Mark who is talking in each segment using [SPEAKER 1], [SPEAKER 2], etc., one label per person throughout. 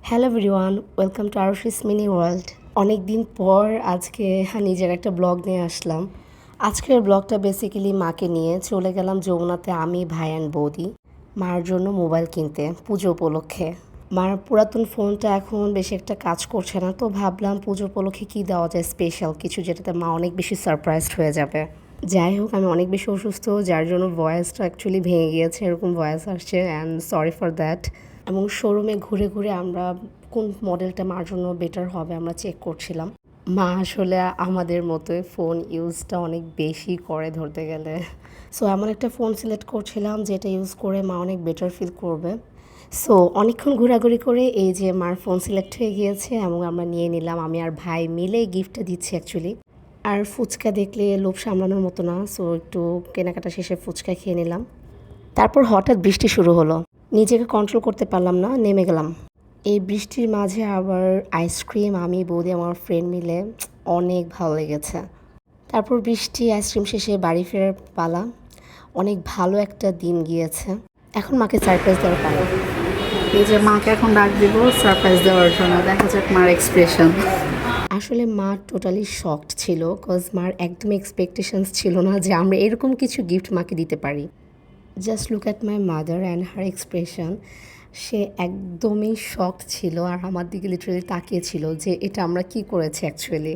[SPEAKER 1] Hello everyone, welcome to Aarushi's mini world. অনেক দিন পর আজকে নিজের একটা ব্লগ নিয়ে আসলাম। আজকের ব্লগটা বেসিক্যালি মাকে নিয়ে চলে গেলাম যমুনাতে আমি, ভাই অ্যান্ড বৌদি মার জন্য মোবাইল কিনতে পুজো উপলক্ষে। মার পুরাতন ফোনটা এখন বেশি একটা কাজ করছে না, তো ভাবলাম পুজো উপলক্ষে কী দেওয়া যায় স্পেশাল কিছু, যেটাতে মা অনেক বেশি সারপ্রাইজড হয়ে যাবে। যাই হোক, আমি অনেক বেশি অসুস্থ, যার জন্য ভয়েসটা অ্যাকচুয়ালি ভেঙে গিয়েছে, এরকম ভয়েস আসছে অ্যান্ড সরি ফর দ্যাট। এবং শোরুমে ঘুরে ঘুরে আমরা কোন মডেলটা মার জন্য বেটার হবে আমরা চেক করছিলাম। মা আসলে আমাদের মতোই ফোন ইউজটা অনেক বেশি করে ধরতে গেলে। সো এমন একটা ফোন সিলেক্ট করছিলাম যেটা ইউজ করে মা অনেক বেটার ফিল করবে। সো অনেকক্ষণ ঘোরাঘুরি করে এই যে মার ফোন সিলেক্ট হয়ে গিয়েছে এবং আমরা নিয়ে নিলাম। আমি আর ভাই মিলে গিফটটা দিচ্ছি অ্যাকচুয়ালি। আর ফুচকা দেখলে লোভ সামলানোর মতো না, সো একটু কেনাকাটা শেষে ফুচকা খেয়ে নিলাম। তারপর হঠাৎ বৃষ্টি শুরু হলো, নিজেকে কন্ট্রোল করতে পারলাম না, নেমে গেলাম। এই বৃষ্টির মাঝে আবার আইসক্রিম, আমি বৌদি আমার ফ্রেন্ড মিলে অনেক ভালো লেগেছে। তারপর বৃষ্টি আইসক্রিম শেষে বাড়ি ফেরার পালা। অনেক ভালো একটা দিন গিয়েছে। এখন মাকে সারপ্রাইজ দেওয়ার পালা।
[SPEAKER 2] এই যে মাকে এখন ডাক দিব সারপ্রাইজ দেওয়ার জন্য, দেখা যাক মার এক্সপ্রেশন।
[SPEAKER 1] আসলে মা টোটালি শকড ছিল, কজ মার একদম এক্সপেকটেশনস ছিল না যে আমরা এরকম কিছু গিফট মাকে দিতে পারি। Just look at my mother and her expression. সে একদমই শকড ছিল আর আমার দিকে লিটারালি তাকিয়েছিল যে এটা আমরা কি করেছি অ্যাকচুয়ালি।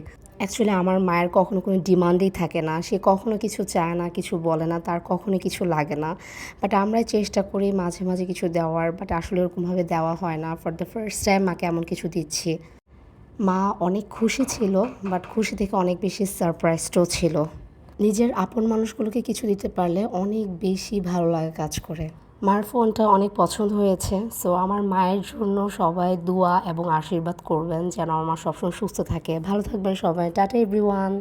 [SPEAKER 1] আমার মায়ের কখনো কোনো ডিমান্ডই থাকে না, সে কখনো কিছু চায় না, কিছু বলে না, তার কখনো কিছু লাগে না। বাট আমরাই চেষ্টা করি মাঝে মাঝে কিছু দেওয়ার, বাট আসলে ওরকমভাবে দেওয়া হয় না। ফর দ্য ফার্স্ট টাইম মাকে এমন কিছু দিচ্ছি। মা অনেক খুশি ছিল, বাট খুশি থেকে অনেক বেশি সারপ্রাইজডও ছিল। নিজের আপন মানুষগুলোকে কিছু দিতে পারলে অনেক বেশি ভালো লাগা কাজ করে। মার ফোনটা অনেক পছন্দ হয়েছে, সো আমার মায়ের জন্য সবাই দোয়া এবং আশীর্বাদ করবেন যেন আমার মা সবসময় সুস্থ থাকে। ভালো থাকবেন সবাই। Tata everyone.